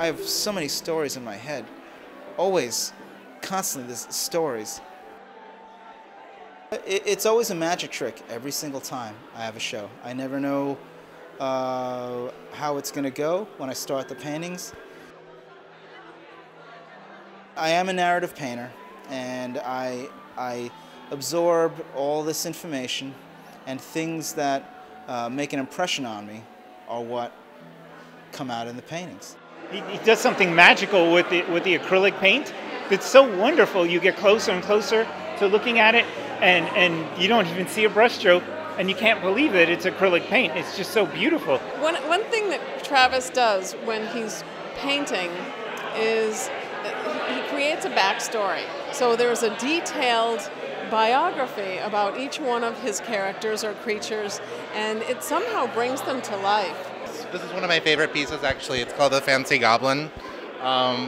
I have so many stories in my head. Always, constantly, there's stories. It's always a magic trick every single time I have a show. I never know how it's going to go when I start the paintings. I am a narrative painter, and I absorb all this information, and things that make an impression on me are what come out in the paintings. He does something magical with the acrylic paint. It's so wonderful. You get closer and closer to looking at it, and you don't even see a brushstroke, and you can't believe that it's acrylic paint. It's just so beautiful. One thing that Travis does when he's painting is he creates a backstory. So there's a detailed biography about each one of his characters or creatures, and it somehow brings them to life. This is one of my favorite pieces, actually. It's called The Fancy Goblin.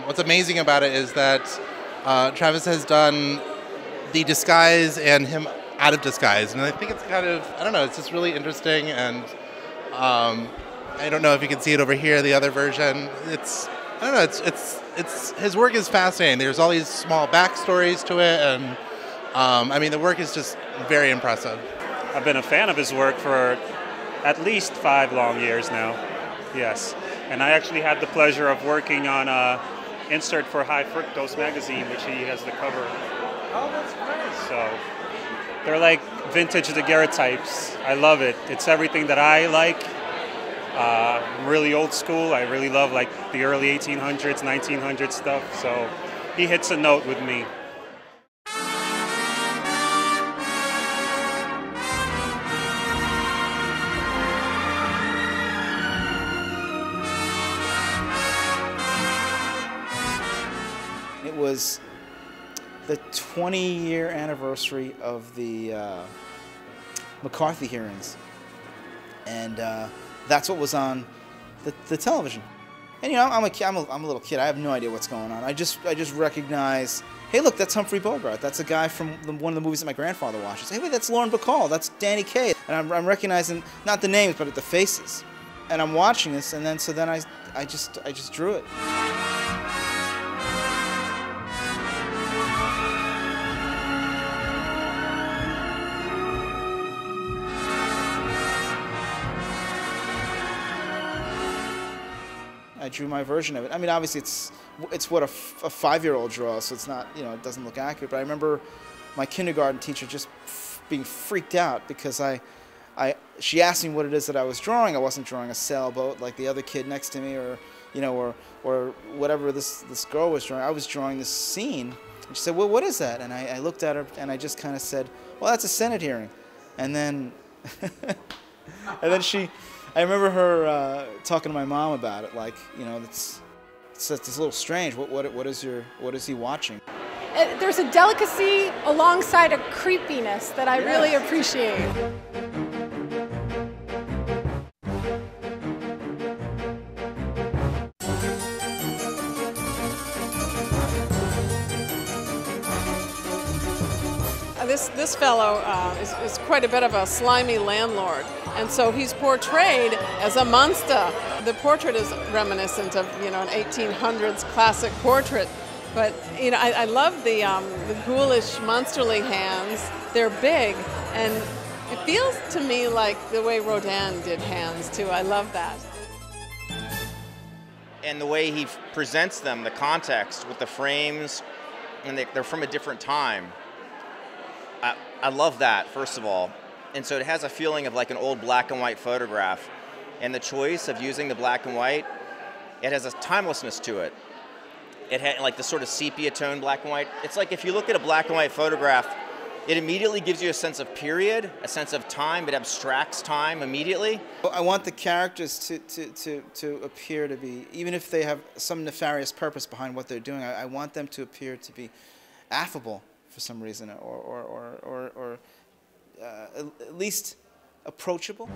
What's amazing about it is that Travis has done the disguise and him out of disguise, and I think it's kind of, I don't know, it's just really interesting, and I don't know if you can see it over here, the other version. I don't know, it's his work is fascinating. There's all these small backstories to it, and I mean, the work is just very impressive. I've been a fan of his work for at least 5 long years now, yes. And I actually had the pleasure of working on an insert for High Fructose magazine, which he has the cover. Oh, that's great. So they're like vintage daguerreotypes. I love it. It's everything that I like. I'm really old school. I really love like the early 1800s, 1900s stuff. So he hits a note with me. It was the 20-year anniversary of the McCarthy hearings, and that's what was on the television. And you know, I'm a little kid. I have no idea what's going on. I just recognize, hey, look, that's Humphrey Bogart. That's a guy from one of the movies that my grandfather watches. Hey, wait, that's Lauren Bacall. That's Danny Kaye. And I'm recognizing not the names, but the faces. And I'm watching this, and then I just drew it. I drew my version of it. I mean, obviously it's what a 5-year-old draws, so it's not, you know, it doesn't look accurate. But I remember my kindergarten teacher just being freaked out because she asked me what it is that I was drawing. I wasn't drawing a sailboat like the other kid next to me, or you know, or whatever this girl was drawing. I was drawing this scene. And she said, "Well, what is that?" And I looked at her and I just kind of said, "Well, that's a Senate hearing." And then I remember her talking to my mom about it, like, you know, it's a little strange. What is he watching? There's a delicacy alongside a creepiness that I really appreciate. This fellow is quite a bit of a slimy landlord, and so he's portrayed as a monster. The portrait is reminiscent of, you know, an 1800s classic portrait, but you know, I love the ghoulish, monsterly hands. They're big, and it feels to me like the way Rodin did hands too. I love that. And the way he presents them, the context with the frames, and they're from a different time. I love that, first of all. And so it has a feeling of like an old black and white photograph. And the choice of using the black and white, it has a timelessness to it. It had like the sort of sepia tone black and white. It's like if you look at a black and white photograph, it immediately gives you a sense of period, a sense of time. It abstracts time immediately. I want the characters to appear to be, even if they have some nefarious purpose behind what they're doing, I want them to appear to be affable for some reason, or at least approachable.